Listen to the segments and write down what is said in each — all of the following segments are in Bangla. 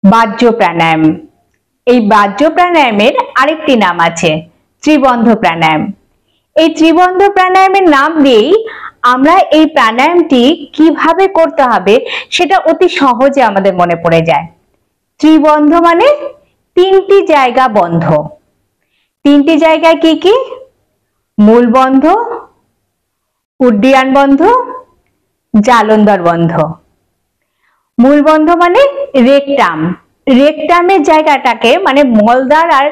বাহ্য প্রাণায়াম। এই বাহ্য প্রাণায়ামের আরেকটি নাম আছে ত্রিবন্ধ প্রাণায়াম। এই ত্রিবন্ধ প্রাণায়ামের নাম দিয়েই আমরা এই প্রাণায়ামটি কিভাবে করতে হবে সেটা অতি সহজে আমাদের মনে পড়ে যায়। ত্রিবন্ধ মানে তিনটি জায়গা বন্ধ। তিনটি জায়গায় কি কি? মূল বন্ধ, উড্ডীয়ান বন্ধ, জালন্ধর বন্ধ। মূল বন্ধ মানে রেকটাম। রেকটামের জায়গাটাকে মানে মলদ্বার আর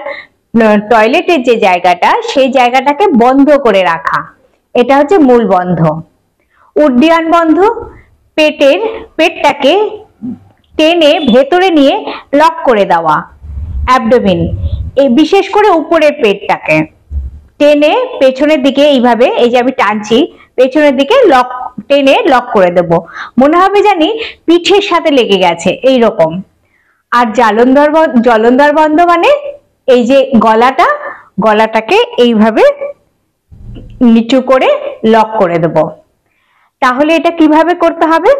টয়লেটের যে জায়গাটা সেই জায়গাটাকে বন্ধ করে রাখা, এটা হচ্ছে মূল বন্ধ। উড্ডীয়ান বন্ধ পেটটাকে টেনে ভেতরে নিয়ে লক করে দেওয়া, অ্যাবডোমেন, এই বিশেষ করে উপরের পেটটাকে টেনে পেছনের দিকে এইভাবে, এই যে আমি টানছি পেছনের দিকে টেনে লক করে দেব, মনে হবে জানি পিঠের সাথে লেগে গেছে এই রকম। আর জলন্ধর বন্ধ মানে এই যে গলাটাকে এইভাবে নিচু করে লক করে দেব। তাহলে এটা কিভাবে করতে হবে?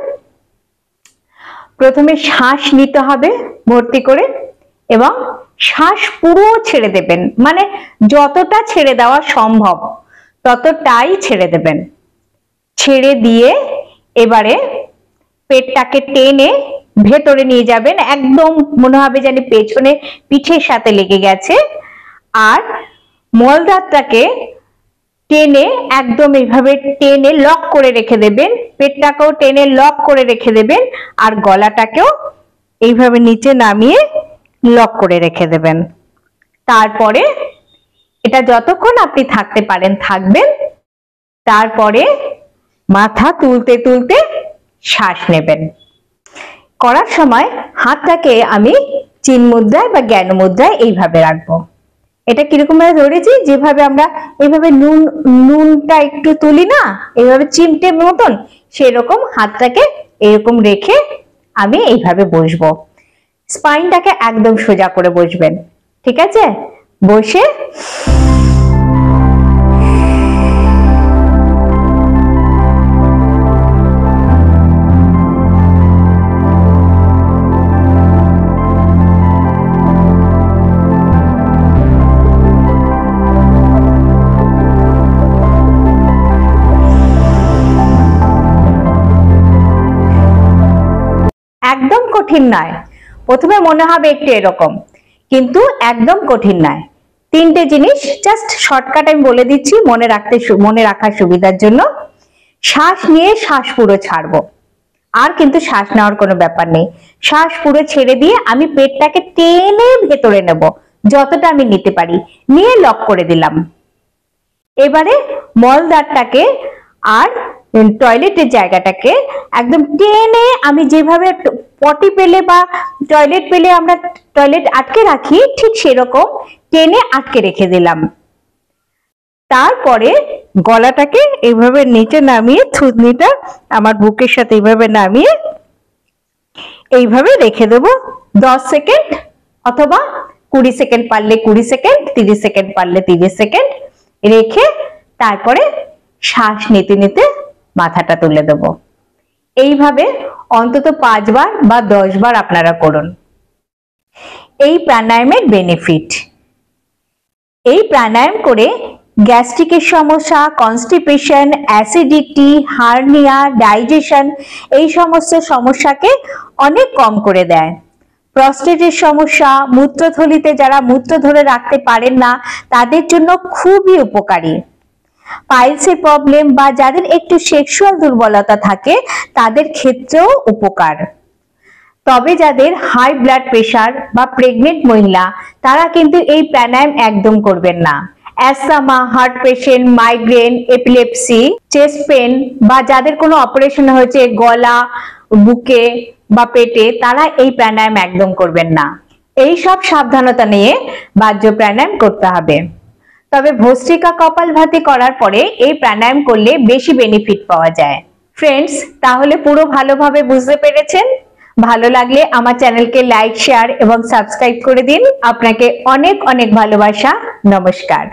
প্রথমে শ্বাস নিতে হবে ভর্তি করে এবং শ্বাস পুরো ছেড়ে দেবেন, মানে যতটা ছেড়ে দেওয়া সম্ভব ততটাই ছেড়ে দেবেন। ছেড়ে দিয়ে এবারে পেটটাকে টেনে ভেতরে নিয়ে যাবেন, একদম মনে হবে যেন পেছনে পিঠের সাথে লেগে গেছে। আর মলদ্বারটাকে টেনে একদম এইভাবে টেনে লক করে রেখে দেবেন, পেটটাকেও টেনে লক করে রেখে দেবেন, আর গলাটাকেও এইভাবে নিচে নামিয়ে লক করে রেখে দেবেন। তারপরে এটা যতক্ষণ আপনি থাকতে পারেন থাকবেন। তারপরে মাথা তুলতে তুলতে শ্বাস নেবেন। করার সময় হাতটাকে আমি চিন মুদ্রায় বা জ্ঞান মুদ্রায় এইভাবে রাখবো। এটা কিরকম ভাবে ধরেছি, যেভাবে আমরা এইভাবে নুনটা একটু তুলি না, এইভাবে চিমটে মতন, সেরকম হাতটাকে এরকম রেখে আমি এইভাবে বসবো। স্পাইনটাকে একদম সোজা করে বসবেন, ঠিক আছে? বসে একদম কঠিন নয়। প্রথমে মনে হবে একটু এরকম, কিন্তু একদম কঠিন নয়। তিনটে জিনিস জাস্ট শর্টকাট আমি বলে দিচ্ছি মনে রাখার সুবিধার জন্য। শ্বাস নিয়ে শ্বাস পুরো ছাড়বো, আর কিন্তু শ্বাস নেওয়ার কোনো ব্যাপার নেই। শ্বাস পুরো ছেড়ে দিয়ে আমি পেটটাকে টেনে ভেতরে নেব, যতটা আমি নিতে পারি, নিয়ে লক করে দিলাম। এবারে মলদ্বারটাকে আর টয়লেটের জায়গাটাকে একদম টেনে, আমি যেভাবে পটি পেলে বা টয়লেট পেলে আমরা টয়লেট আটকে রাখি ঠিক সেরকম টেনে আটকে রেখে দিলাম। তারপরে গলাটাকে এইভাবে নিচে নামিয়ে থুতনিটা আমার বুকের সাথে এইভাবে নামিয়ে এইভাবে রেখে দেব 10 সেকেন্ড, অথবা 20 সেকেন্ড পারলে 20 সেকেন্ড, 30 সেকেন্ড পারলে 30 সেকেন্ড রেখে তারপরে শ্বাস নিতে নিতে মাথাটা তুলে দেব। এইভাবে অন্তত 5 বার বা 10 বার আপনারা করুন। এই প্রাণায়ামের বেনিফিট, এই প্রাণায়াম করে গ্যাস্ট্রিকের সমস্যা, কনস্টিপেশন, অ্যাসিডিটি, হার্নিয়া, ডাইজেশন, এই সমস্ত সমস্যাকে অনেক কম করে দেয়। প্রস্টেটের সমস্যা, মূত্রথলিতে যারা মূত্র ধরে রাখতে পারেন না তাদের জন্য খুবই উপকারী। পাইলসের প্রবলেম বা যাদের একটু সেক্সুয়াল দুর্বলতা থাকে তাদের ক্ষেত্রেও উপকার। তবে যাদের হাই ব্লাড প্রেশার বা প্রেগনেন্ট মহিলা তারা কিন্তু এই প্রাণায়াম একদম করবেন না। Asthma, heart patient, migraine, epilepsy, chest pain বা যাদের কোনো অপারেশন হয়েছে গলা, বুকে বা পেটে, তারা এই প্রাণায়াম একদম করবেন না। এই সব সাবধানতা নিয়ে বাহ্য প্রাণায়াম করতে হবে। তবে ভস্ত্রিকা কপালভাতি করার পরে এই প্রাণায়াম করলে বেশি বেনিফিট পাওয়া যায়। ফ্রেন্ডস, তাহলে পুরো ভালোভাবে বুঝতে পেরেছেন? ভালো লাগলে আমার চ্যানেলকে লাইক, শেয়ার এবং সাবস্ক্রাইব করে দিন। আপনাকে অনেক অনেক ভালোবাসা। নমস্কার।